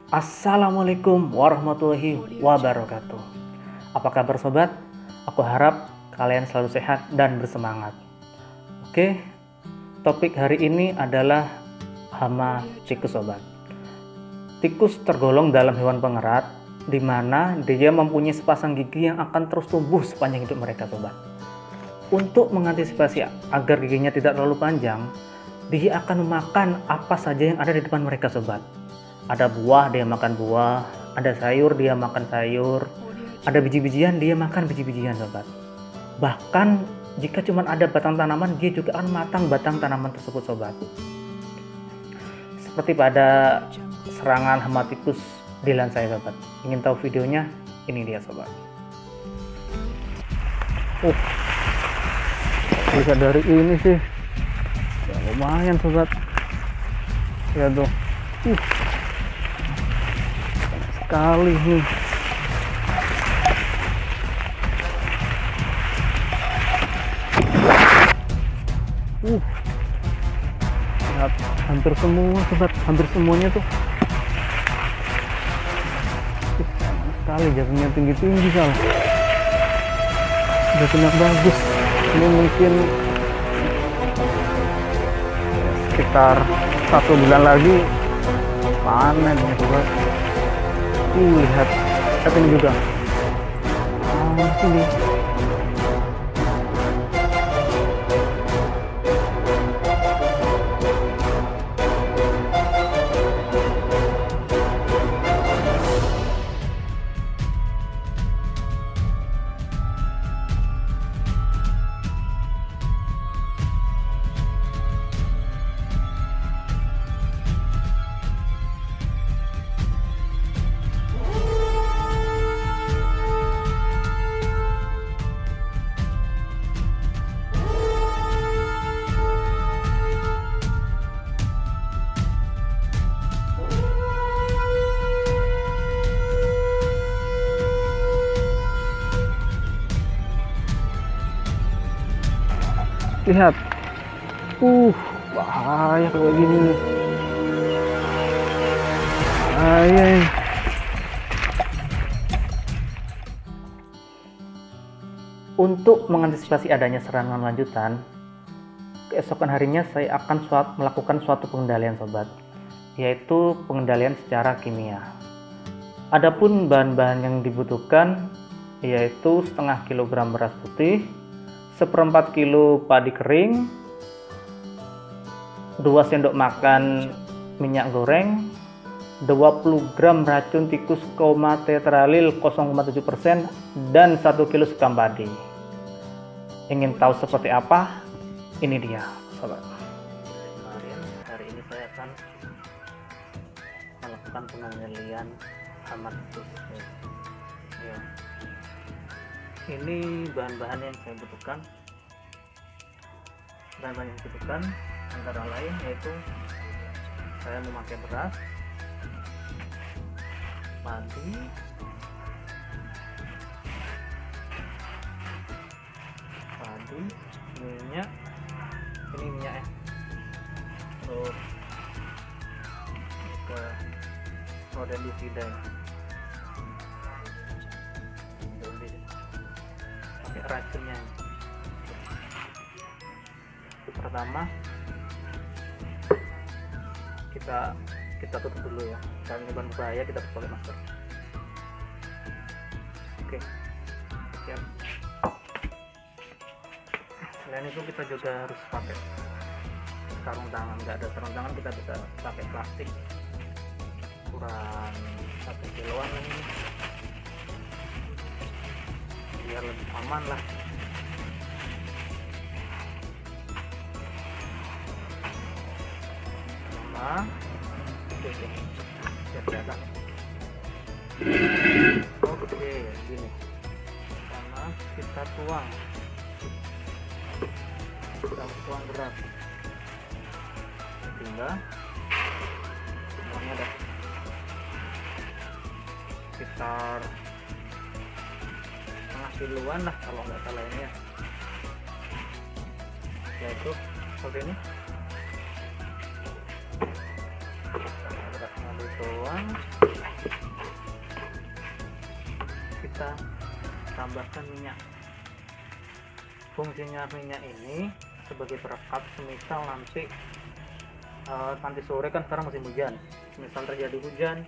Assalamualaikum warahmatullahi wabarakatuh. Apa kabar sobat? Aku harap kalian selalu sehat dan bersemangat. Oke, topik hari ini adalah hama tikus sobat. Tikus tergolong dalam hewan pengerat, di mana dia mempunyai sepasang gigi yang akan terus tumbuh sepanjang hidup mereka sobat. Untuk mengantisipasi agar giginya tidak terlalu panjang, dia akan memakan apa saja yang ada di depan mereka sobat. Ada buah, dia makan buah. Ada sayur, dia makan sayur. Ada biji-bijian, dia makan biji-bijian sobat. Bahkan jika cuma ada batang tanaman, dia juga akan matang batang tanaman tersebut sobat. Seperti pada serangan hama tikus di lahan saya sobat. Ingin tahu videonya? Ini dia sobat. Lihat dari ini sih ya, lumayan sobat ya tuh sekali nih. Lihat, hampir semua sobat, hampir semuanya tuh sekali, jatuhnya tinggi-tinggi salah. Udah kena bagus. Ini mungkin sekitar 1 bulan lagi panen ya sobat. Lihat ini juga sini. Lihat, bahaya kayak gini nih. Bahaya. Untuk mengantisipasi adanya serangan lanjutan, keesokan harinya saya akan melakukan suatu pengendalian sobat, yaitu pengendalian secara kimia. Adapun bahan-bahan yang dibutuhkan yaitu setengah kilogram beras putih, 1/4 kilo padi kering, 2 sendok makan minyak goreng, 20 gram racun tikus tetralil 0,7%, dan 1 kilo sekam padi. Ingin tahu seperti apa? Ini dia sobat. Hari ini saya akan melakukan pengendalian hama tikus ya. Ini bahan-bahan yang saya butuhkan. Bahan-bahan yang dibutuhkan antara lain yaitu saya memakai beras, padi, minyak, ini minyak ya, terus ke rodenticida ya. Racunnya pertama kita tutup dulu ya, karena ini bahan berbahaya, kita harus pakai masker. Oke, siap. Selain itu kita juga harus pakai sarung tangan. Nggak ada sarung tangan, kita bisa pakai plastik kurang 1 kiloan ini, biar lebih aman lah. Oke, gini. Pertama kita tuang beras, tinggal semuanya ada sekitar setengah kiloan lah kalau nggak salah ini ya, yaitu seperti ini. Berasnya dituang, kita tambahkan minyak. Fungsinya minyak ini sebagai perekat, semisal nanti sore kan sekarang musim hujan, misal terjadi hujan,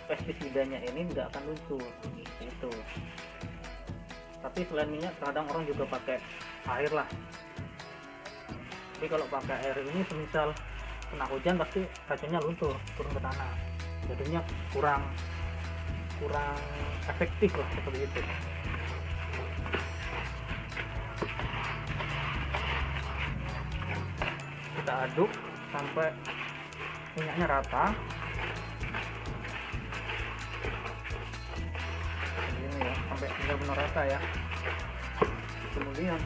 pestisidanya ini nggak akan luntur itu. Tapi selain minyak, kadang orang juga pakai air lah. Tapi kalau pakai air ini, semisal kena hujan pasti racunnya luntur turun ke tanah, jadinya kurang efektif lah seperti itu. Kita aduk sampai minyaknya rata. Ini ya, sampai benar-benar rata ya. Kemudian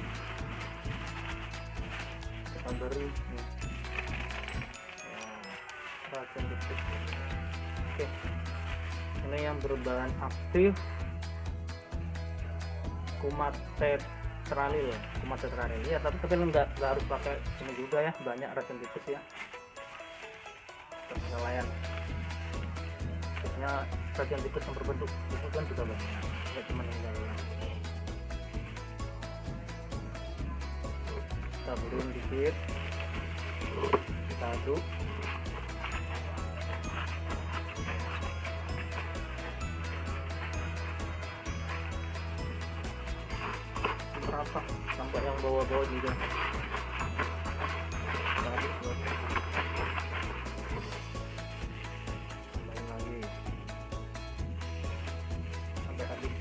kita beri racun tikus. Oke, ini yang berbahan aktif kumat tetralil ya, tapi nggak harus pakai ini juga ya, banyak racun tikus ya, kelalaian. Biasanya racun tikus yang berbentuk itu kan juga banyak, nggak cuma yang lain. Kita beri dikit, kita aduk. Merata sampai yang bawah-bawah juga. Tambahin lagi sampai habis.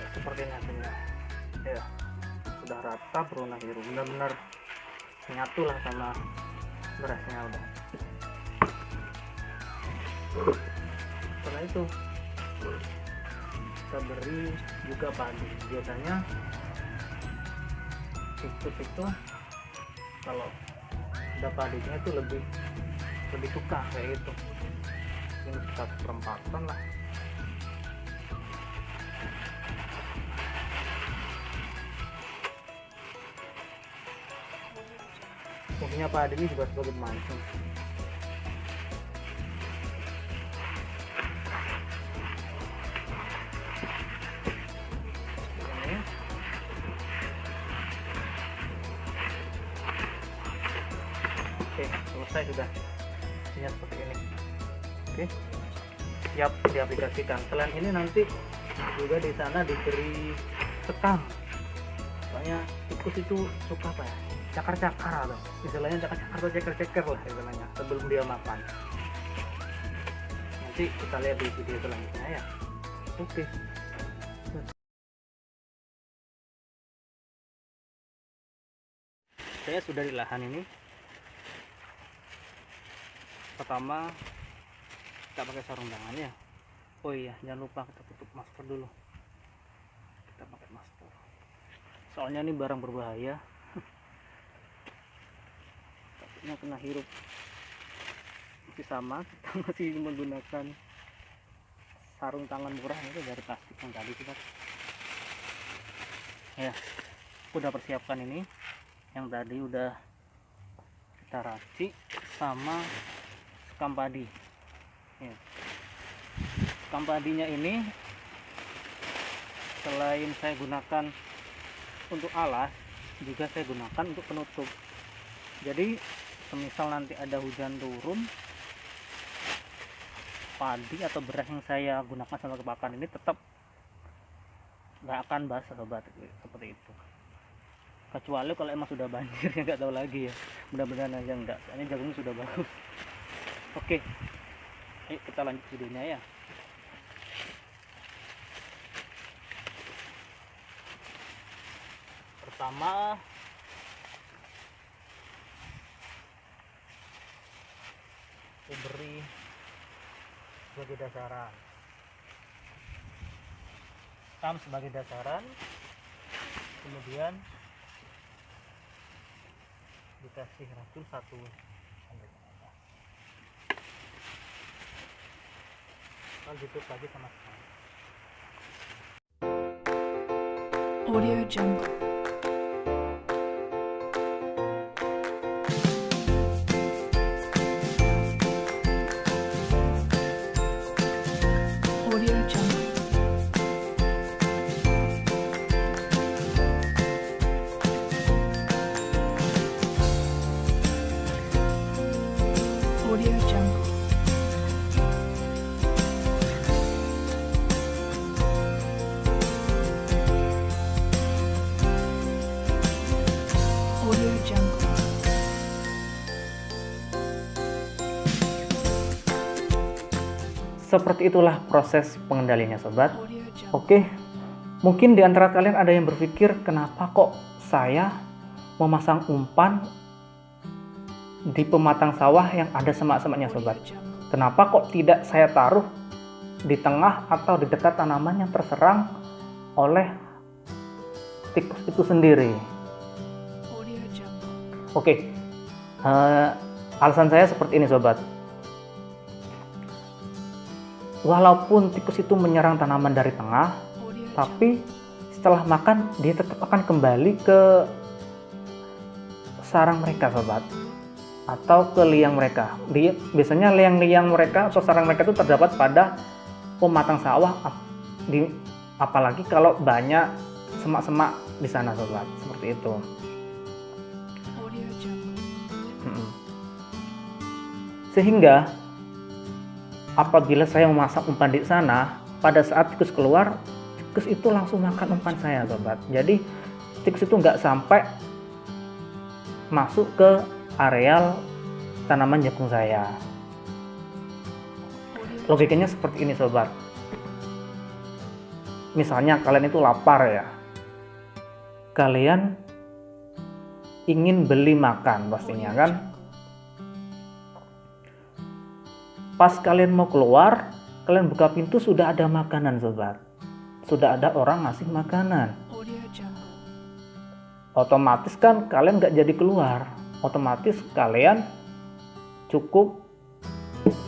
Seperti ini hasilnya ya, sudah rata berwarna biru, benar-benar menyatu lah sama berasnya udah. Setelah itu kita beri juga padi. Biasanya tikus itu kalau udah padinya itu lebih suka kayak gitu. Ini kita perempatan lah. Fungsinya padi ini juga sebagai pemancing. Oke, selesai sudah. Hasilnya seperti ini. Oke, siap diaplikasikan. Selain ini nanti juga di sana diberi sekam. Soalnya tikus itu suka apa ya? Cakar-cakar atau istilahnya cakar-cakar atau ceker-ceker lah istilahnya sebelum dia makan. Nanti kita lihat di video selanjutnya ya. Oke. Saya sudah di lahan ini. Pertama kita pakai sarung tangan ya. Oh iya, jangan lupa kita tutup masker dulu. Kita pakai masker. Soalnya ini barang berbahaya. Takutnya kena hirup. Masih sama, kita masih menggunakan sarung tangan murah itu dari plastik yang tadi kita. Ya, udah persiapkan ini. Yang tadi udah kita racik sama sekam padi ya. Sekam padinya ini selain saya gunakan untuk alas, juga saya gunakan untuk penutup. Jadi semisal nanti ada hujan turun, padi atau beras yang saya gunakan sama kepakan ini tetap nggak akan basah sobat, seperti itu. kecuali kalau emang sudah banjir ya nggak tahu lagi ya, mudah-mudahan aja enggak, soalnya jagungnya sudah bagus. Oke, ayo kita lanjut videonya ya. Pertama aku beri sebagai dasaran, sebagai dasaran, kemudian dikasih racun 1 kalau tutup lagi sama sekali. Audio Jungle. Audio Jungle. Audio Jungle. Audio Jungle. Seperti itulah proses pengendaliannya sobat. Audio Jungle. Oke, mungkin di antara kalian ada yang berpikir, kenapa kok saya memasang umpan di pematang sawah yang ada semak-semaknya sobat? Kenapa kok tidak saya taruh di tengah atau di dekat tanaman yang terserang oleh tikus itu sendiri? Audio Jungle. Oke, alasan saya seperti ini sobat. Walaupun tikus itu menyerang tanaman dari tengah, Audio Jungle. tapi setelah makan dia tetap akan kembali ke sarang mereka sobat, atau ke liang mereka. Biasanya liang-liang mereka atau sarang mereka itu terdapat pada pematang sawah, apalagi kalau banyak semak-semak di sana sobat, seperti itu. Audio Jungle. Sehingga apabila saya memasang umpan di sana, pada saat tikus keluar, tikus itu langsung makan umpan saya sobat. Jadi tikus itu nggak sampai masuk ke areal tanaman jagung saya. Logikanya seperti ini sobat. Misalnya kalian itu lapar ya, kalian ingin beli makan pastinya kan. Pas kalian mau keluar, kalian buka pintu, sudah ada makanan sobat, sudah ada orang ngasih makanan. Audio Jungle. Otomatis kan kalian nggak jadi keluar, otomatis kalian cukup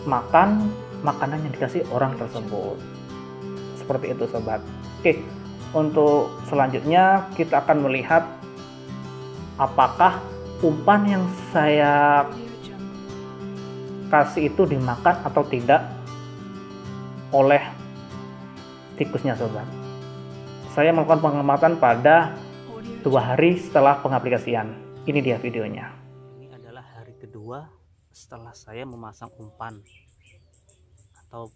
makan makanan yang dikasih orang tersebut. Seperti itu sobat. Oke, untuk selanjutnya kita akan melihat apakah umpan yang saya Audio Jungle. kasih itu dimakan atau tidak oleh tikusnya sobat. Saya melakukan pengamatan pada Audio 2 hari setelah pengaplikasian. Ini dia videonya. Ini adalah hari kedua setelah saya memasang umpan atau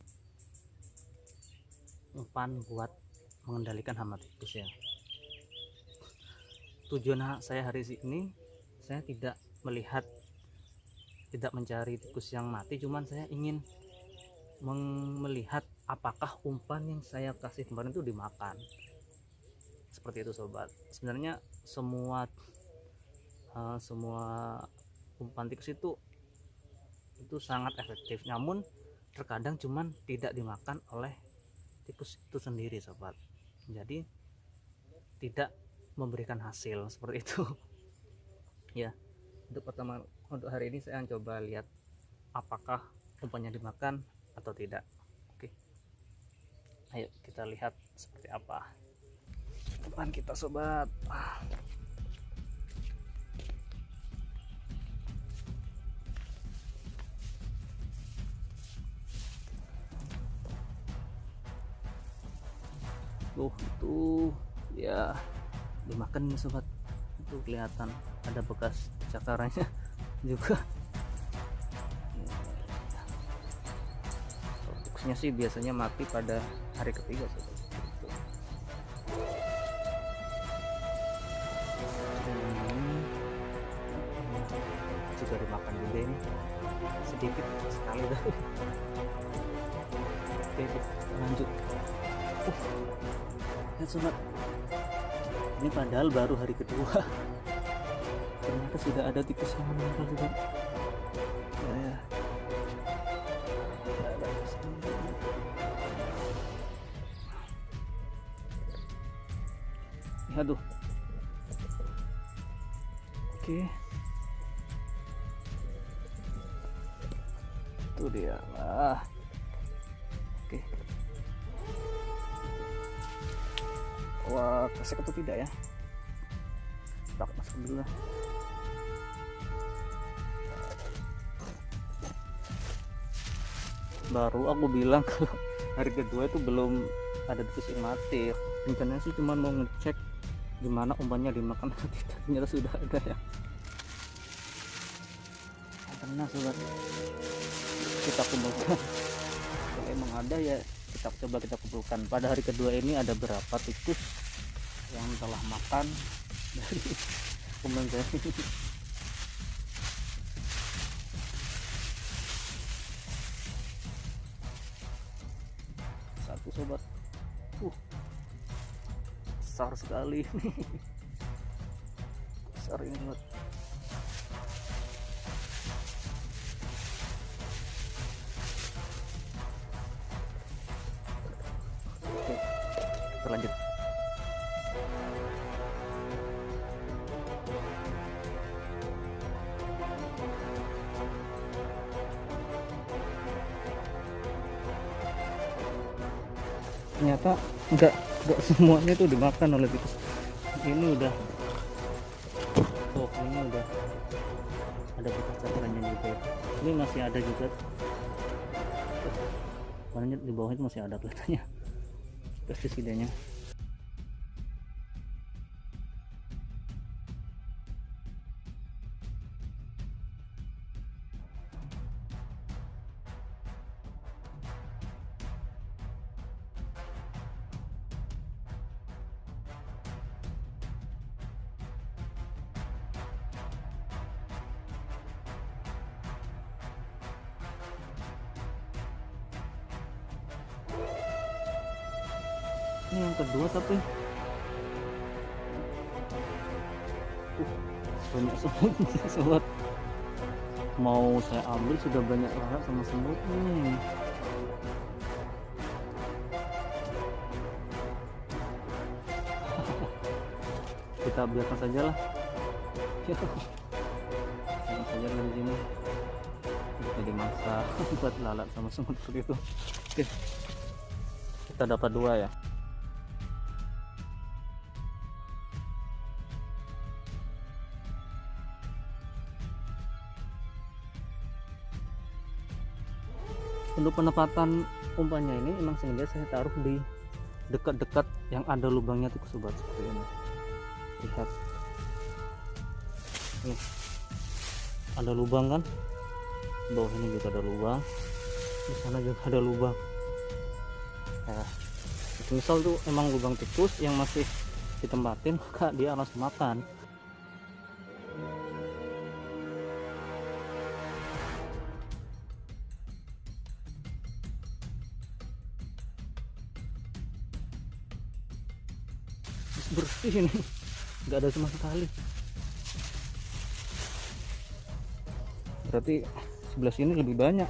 umpan buat mengendalikan hama tikus ya. Tujuan saya hari ini, saya tidak mencari tikus yang mati, cuman saya ingin melihat apakah umpan yang saya kasih kemarin itu dimakan. Seperti itu sobat. Sebenarnya semua umpan tikus itu sangat efektif, namun terkadang cuman tidak dimakan oleh tikus itu sendiri sobat. Jadi tidak memberikan hasil seperti itu ya. Untuk hari ini saya coba lihat apakah umpannya dimakan atau tidak. Oke, ayo kita lihat seperti apa umpan kita sobat. Itu ya dimakan nih sobat, itu kelihatan ada bekas cakarannya juga. Tikusnya sih biasanya mati pada hari ketiga sobat. udah dimakan juga ini, sedikit sekali dah. Oke, kita lanjut. Lihat sobat, ini padahal baru hari kedua ternyata sudah ada tikus yang meninggal sobat. Ya. Ada di sini. Aduh. Oke. Itu dia lah. Oke. Wah, kesek atau tidak ya? Tak masuk dulu lah. Baru aku bilang kalau hari kedua itu belum ada tikus yang mati. Rencananya sih cuma mau ngecek gimana umpannya dimakan atau tidak, ternyata sudah ada ya. Tenang sobat, kita kumpulkan. Kalau emang ada ya kita coba kita kumpulkan. Pada hari kedua ini ada berapa tikus yang telah makan dari umpan saya. Satu sobat, besar sekali. Besar ini sobat. Oke, kita lanjut. Ternyata enggak semuanya tuh dimakan oleh tikus. Ini udah ini udah ada bekas cakarannya juga ya. Ini masih ada juga, warnanya di bawah itu masih ada kelihatannya pestisidanya. Ini yang kedua tapi banyak semut sobat. Mau saya ambil sudah banyak lalat sama semut nih. Kita biarkan saja lah. Biarkan saja di sini. Bisa dimasak buat lalat sama semut seperti itu. Oke, kita dapat dua ya. Untuk penempatan umpannya ini emang sengaja saya taruh di dekat-dekat yang ada lubangnya tikus sobat, seperti ini. Lihat, nih ada lubang kan, bawah ini juga ada lubang, di sana juga ada lubang. Nah, misal tuh emang lubang tikus yang masih ditempatin, maka dia langsung makan. Bersih ini, nggak ada sama sekali. Berarti sebelah sini lebih banyak.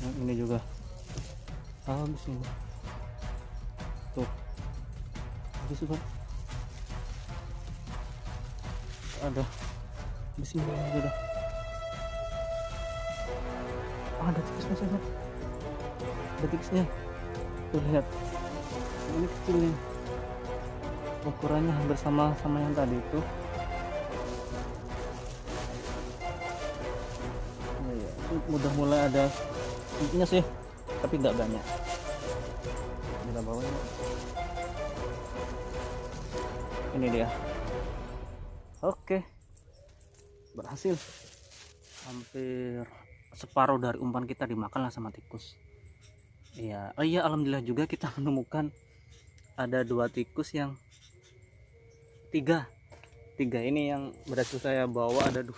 Yang ini juga habis ini. Tuh, habis juga. Ada di sini juga. Ada tikusnya saja. Ada tikusnya. Tuh lihat, ini kecil nih, ukurannya hampir sama yang tadi itu. Udah mulai ada sedikitnya sih, tapi nggak banyak. Kita bawa ini dia. Oke, berhasil. Hampir separuh dari umpan kita dimakan lah sama tikus. Iya, oh iya, alhamdulillah juga kita menemukan ada 2 tikus yang tiga ini yang berhasil saya bawa. Ada 2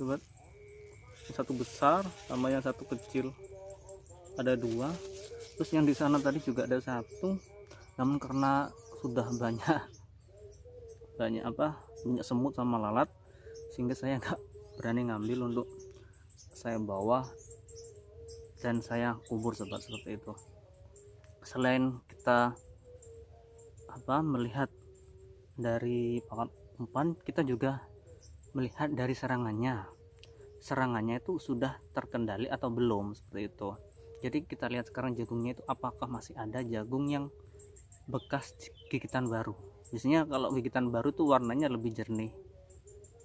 sobat, satu besar sama yang satu kecil, ada 2. Terus yang di sana tadi juga ada 1, namun karena sudah banyak semut sama lalat, sehingga saya nggak berani ngambil untuk saya bawa dan saya kubur sobat, seperti itu. Selain kita melihat dari pakan umpan, kita juga melihat dari serangannya itu sudah terkendali atau belum, seperti itu. Jadi kita lihat sekarang jagungnya itu apakah masih ada jagung yang bekas gigitan baru. Biasanya kalau gigitan baru tuh warnanya lebih jernih,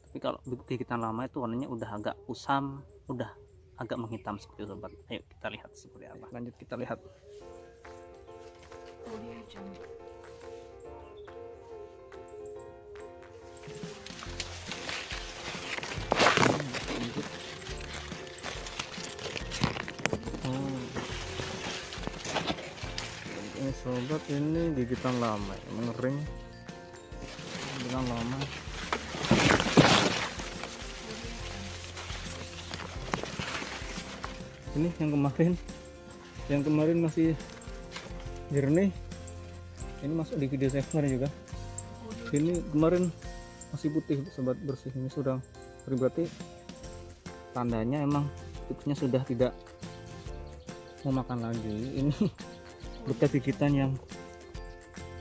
tapi kalau gigitan lama itu warnanya udah agak kusam, udah agak menghitam, seperti itu sobat. Ayo kita lihat seperti apa. Lanjut kita lihat. Audio Jungle. Ini sobat, ini gigitan lama, mengering, gigitan lama. Ini yang kemarin masih jernih, ini masuk di video saya kemarin juga. Ini kemarin masih putih sobat, bersih. Ini sudah berarti tandanya emang tikusnya sudah tidak memakan lagi. Ini bekas gigitan yang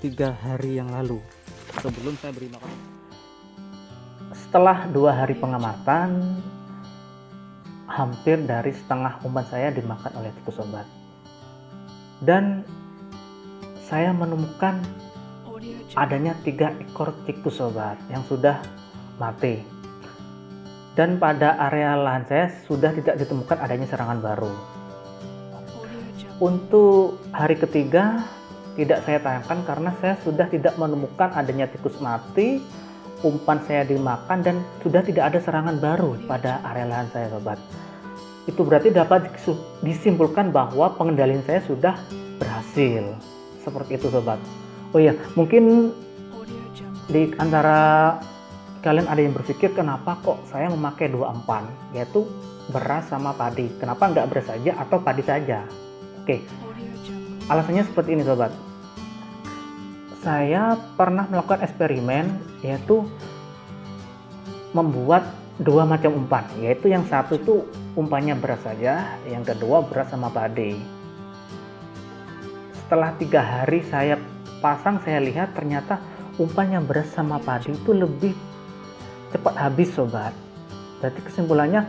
3 hari yang lalu sebelum saya beri makan. Setelah 2 hari pengamatan, hampir dari setengah umpan saya dimakan oleh tikus sobat, dan saya menemukan Audio Jungle. adanya 3 ekor tikus sobat yang sudah mati, dan pada area lahan saya sudah tidak ditemukan adanya serangan baru. Audio Jungle. Untuk hari ketiga tidak saya tayangkan karena saya sudah tidak menemukan adanya tikus mati, umpan saya dimakan, dan sudah tidak ada serangan baru pada area lahan saya sobat. Itu berarti dapat disimpulkan bahwa pengendalian saya sudah berhasil, seperti itu sobat. Oh iya, mungkin Audio Jungle. di antara kalian ada yang berpikir kenapa kok saya memakai 2 umpan, yaitu beras sama padi, kenapa nggak beras saja atau padi saja? Oke, Audio Jungle. alasannya seperti ini sobat. Saya pernah melakukan eksperimen, yaitu membuat 2 macam umpan, yaitu yang satu itu umpannya beras saja, yang kedua beras sama padi. Setelah 3 hari saya pasang, saya lihat ternyata umpan yang beras sama padi itu lebih cepat habis sobat. Berarti kesimpulannya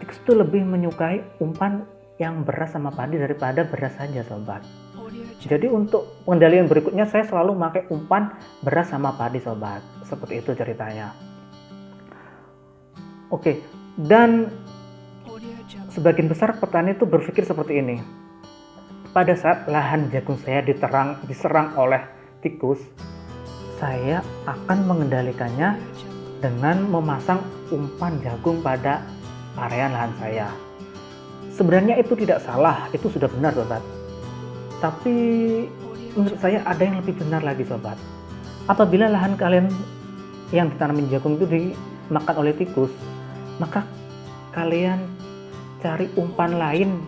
tikus itu lebih menyukai umpan yang beras sama padi daripada beras saja sobat. Audio Jungle. Jadi untuk pengendalian berikutnya saya selalu pakai umpan beras sama padi sobat. Seperti itu ceritanya. Oke, dan Audio Jungle. sebagian besar petani itu berpikir seperti ini. Pada saat lahan jagung saya diserang oleh tikus, saya akan mengendalikannya Audio Jungle. dengan memasang umpan jagung pada area lahan saya. Sebenarnya itu tidak salah, itu sudah benar sobat. Tapi Audio menurut Jungle. saya ada yang lebih benar lagi sobat. Apabila lahan kalian yang ditanamin jagung itu dimakan oleh tikus, maka kalian cari umpan lain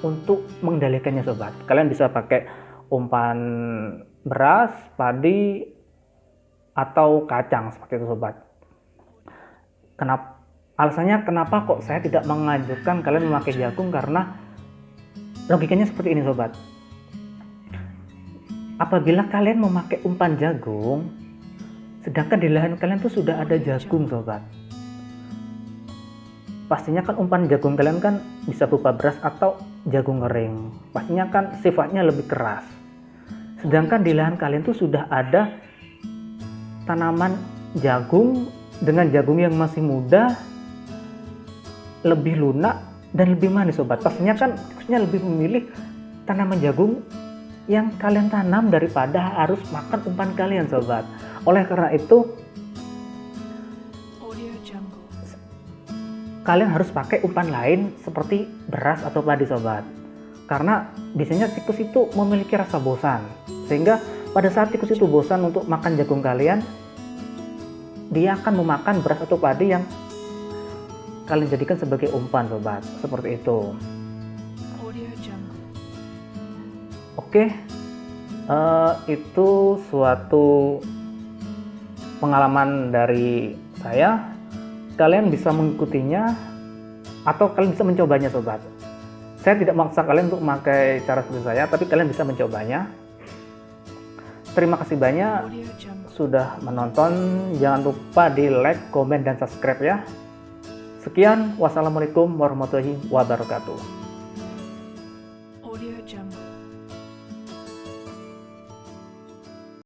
untuk mengendalikannya sobat. Kalian bisa pakai umpan beras, padi, atau kacang, seperti itu sobat. Alasannya kenapa kok saya tidak menganjurkan kalian memakai jagung, karena logikanya seperti ini sobat. Apabila kalian memakai umpan jagung, sedangkan di lahan kalian tuh sudah ada jagung sobat, pastinya kan umpan jagung kalian kan bisa berupa beras atau jagung kering, pastinya kan sifatnya lebih keras. Sedangkan di lahan kalian tuh sudah ada tanaman jagung dengan jagung yang masih muda, lebih lunak dan lebih manis sobat. Pastinya kan tikusnya lebih memilih tanaman jagung yang kalian tanam daripada harus makan umpan kalian sobat. Oleh karena itu Audio Jungle. kalian harus pakai umpan lain seperti beras atau padi sobat, karena biasanya tikus itu memiliki rasa bosan, sehingga Pada saat tikus itu bosan untuk makan jagung kalian, dia akan memakan beras atau padi yang kalian jadikan sebagai umpan, sobat. Seperti itu. Audio Jungle. Oke, itu suatu pengalaman dari saya. Kalian bisa mengikutinya atau kalian bisa mencobanya, sobat. Saya tidak memaksa kalian untuk memakai cara seperti saya, tapi kalian bisa mencobanya. Terima kasih banyak Audio Jungle. sudah menonton. Jangan lupa di like, komen, dan subscribe ya. Sekian, wassalamualaikum warahmatullahi wabarakatuh.